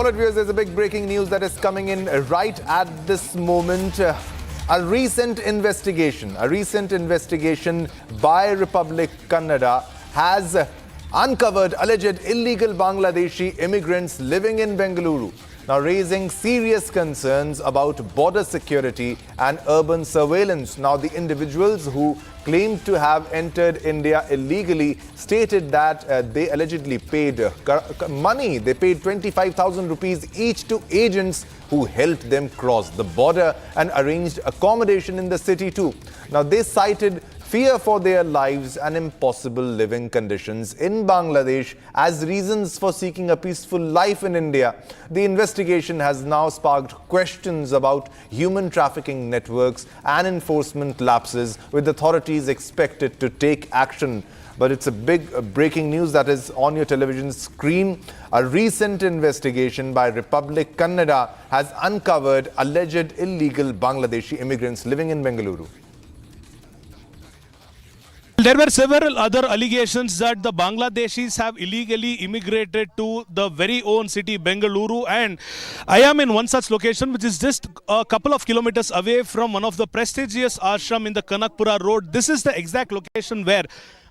All right, viewers, there's a big breaking news that is coming in right at this moment. A recent investigation by Republic Kannada has uncovered alleged illegal Bangladeshi immigrants living in Bengaluru, now raising serious concerns about border security and urban surveillance. Now, the individuals who claimed to have entered India illegally stated that they allegedly paid money. They paid 25,000 rupees each to agents who helped them cross the border and arranged accommodation in the city too. Now, they cited fear for their lives and impossible living conditions in Bangladesh as reasons for seeking a peaceful life in India. The investigation has now sparked questions about human trafficking networks and enforcement lapses, with authorities expected to take action. But it's a big breaking news that is on your television screen. A recent investigation by Republic Kannada has uncovered alleged illegal Bangladeshi immigrants living in Bengaluru. There were several other allegations that the Bangladeshis have illegally immigrated to the very own city Bengaluru, and I am in one such location which is just a couple of kilometers away from one of the prestigious ashram in the Kanakpura road. This is the exact location where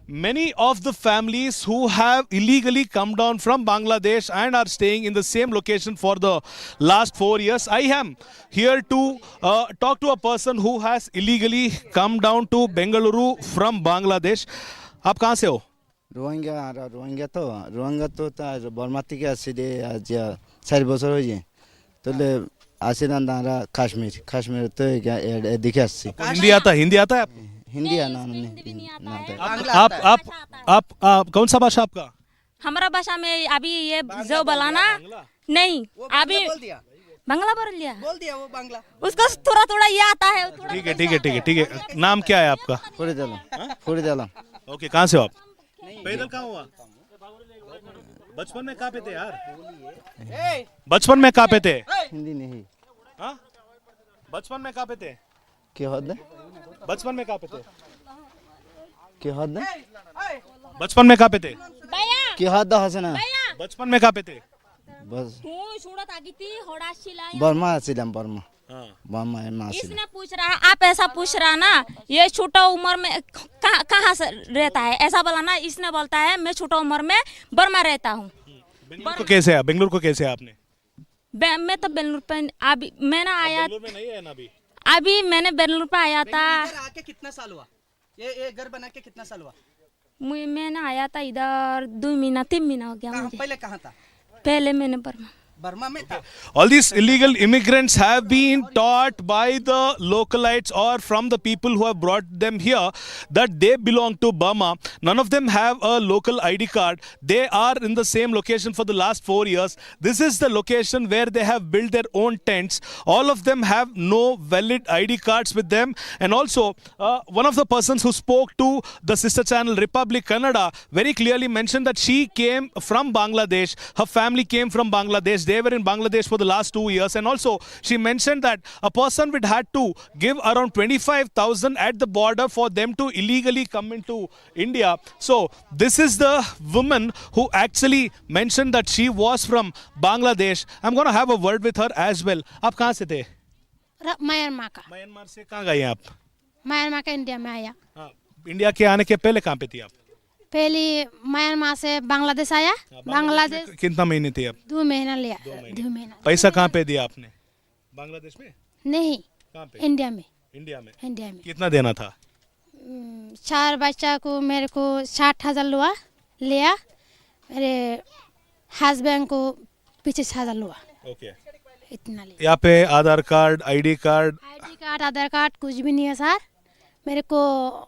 many of the families who have illegally come down from Bangladesh and are staying in the same location for the last 4 years. I am here to talk to a person who has illegally come down to Bengaluru from Bangladesh. आप कहाँ से हो? Rohingya तो Burma থেকে আসছে আজ 4 বছর হয়ে তাহলে আসে না দাঁড়া কাশ্মীর তো এদিকে আসছে। हिंदी आता है आपको? हिंदी आना आप कौन सा भाषा आपका? हमारा भाषा में अभी ये जो बोलाना नहीं अभी बांग्ला बोल दिया वो बांग्ला उसको थोड़ा ये आता है। ठीक है नाम क्या है आपका? फरीद आलम। ओके, कहाँ से हो आप? पैदल कहाँ हुआ? बचपन में कहाँ पे थे यार? बचपन में कहाँ पे थे? हिंदी नहीं। हाँ, बचपन में कहाँ पे थे? क्या होता है? बचपन में कहाँ पे थे? क्या होता है? बचपन में कहाँ पे थे? क्या होता है हसना? बचपन में कहाँ पे थे? बस बर्मा बर्मा आसिलम बर्मा। बर्मा है मासिलम। इसने पूछ रहा है, आप ऐसा पूछ रहा ना, ये छोटा उम्र में कहाँ से रहता है ऐसा बोला ना। इसने बोलता है मैं छोटा उम्र में बर्मा रहता हूँ। बेंगलुरु को कैसे आपने? मैं तो बेंगलुरु पे अभी मैंने आया में नहीं है ना अभी मैंने बेंगलुरु पे आया था। आके कितना साल हुआ? ये घर बना के कितना साल हुआ? मैंने आया था इधर 2 महीना 3 महीना हो गया मुझे। पहले कहाँ था? पहले मैंने बर्मा में था। All these illegal immigrants have been taught by the localites or from the people who have brought them here that they belong to Burma. None of them have a local ID card. They are in the same location for the last 4 years. This is the location where they have built their own tents. All of them have no valid ID cards with them. And also, one of the persons who spoke to the sister channel Republic Kannada very clearly mentioned that she came from Bangladesh. Her family came from Bangladesh. They were in Bangladesh for the last 2 years, and also she mentioned that a person would had to give around 25,000 at the border for them to illegally come into India. So this is the woman who actually mentioned that she was from Bangladesh. I'm going to have a word with her as well. आप कहाँ से थे? Myanmar से कहाँ गए आप? Myanmar का India में आया। इंडिया के आने के पहले कहाँ पे थी आप? पहले म्यांमार से बांग्लादेश आया। बांग्लादेश कितना महीने थे आप? 2 महीना लिया। 2 महीना। पैसा कहाँ पे दिया आपने? बांग्लादेश में? नहीं, कहाँ पे? इंडिया में। इंडिया में कितना देना था? 4 बच्चा को मेरे को 60,000 लिया। मेरे हस्बैंड को 25,000 लिया। ओके, इतना लिया। यहाँ पे आधार कार्ड, आईडी कार्ड, आधार कार्ड कुछ भी नहीं है सर। मेरे को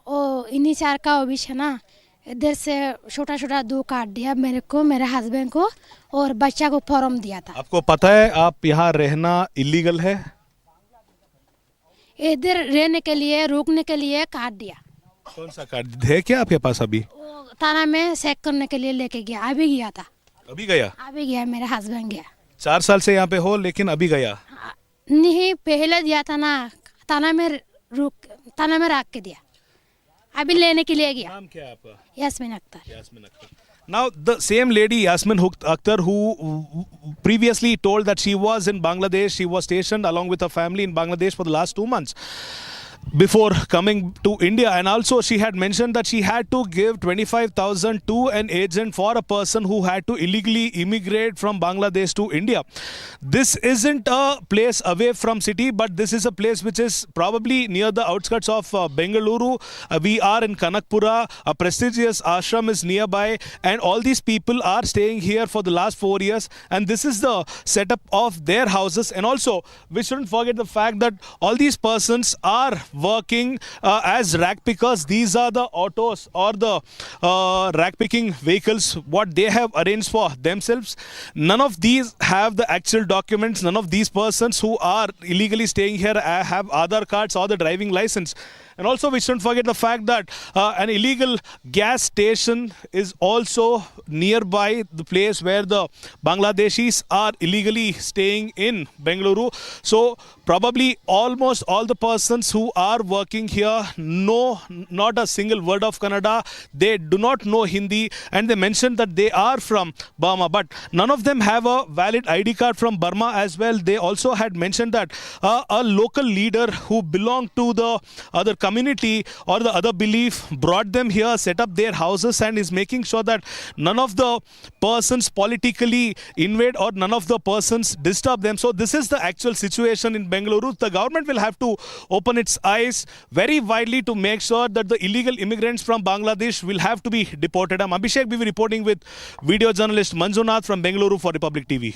वो इनिशियल का वो भी है ना, इधर से छोटा 2 कार्ड दिया मेरे को, मेरे हस्बैंड को, और बच्चा को फॉर्म दिया था। आपको पता है आप यहाँ रहना इलीगल है? इधर रहने के लिए, रुकने के लिए कार्ड दिया। कौन सा कार्ड है क्या आपके पास अभी? थाना में चेक करने के लिए लेके गया। अभी गया था। अभी गया? मेरा हस्बैंड गया। 4 साल से यहाँ पे हो, लेकिन अभी गया नहीं? पहले दिया था ना, थाना में रख के दिया। अभी लेने के लिए गया। नाम क्या है आपका? Yasmin Akhtar. Now, the same lady, Yasmin Akhtar, who previously told that she was in Bangladesh, she was stationed along with her family in Bangladesh for the last 2 months before coming to India, and also she had mentioned that she had to give 25,000 to an agent for a person who had to illegally immigrate from Bangladesh to India. This isn't a place away from city, but this is a place which is probably near the outskirts of Bengaluru. We are in Kanakpura, a prestigious ashram is nearby, and all these people are staying here for the last 4 years, and this is the setup of their houses. And also we shouldn't forget the fact that all these persons are working as rack pickers. These are the autos or the rack picking vehicles what they have arranged for themselves. None of these have the actual documents. None of these persons who are illegally staying here have Aadhaar cards or the driving license. And also we shouldn't forget the fact that an illegal gas station is also nearby the place where the Bangladeshis are illegally staying in Bengaluru. So probably almost all the persons who are working here know not a single word of Kannada. They do not know Hindi, and they mentioned that they are from Burma, but none of them have a valid ID card from Burma as well. They also had mentioned that a local leader who belonged to the other community or the other belief brought them here, set up their houses, and is making sure that none of the persons politically invade or none of the persons disturb them. So this is the actual situation in Bengaluru. The government will have to open its eyes very widely to make sure that the illegal immigrants from Bangladesh will have to be deported. I'm Abhishek BV reporting with video journalist Manjunath from Bengaluru for Republic TV.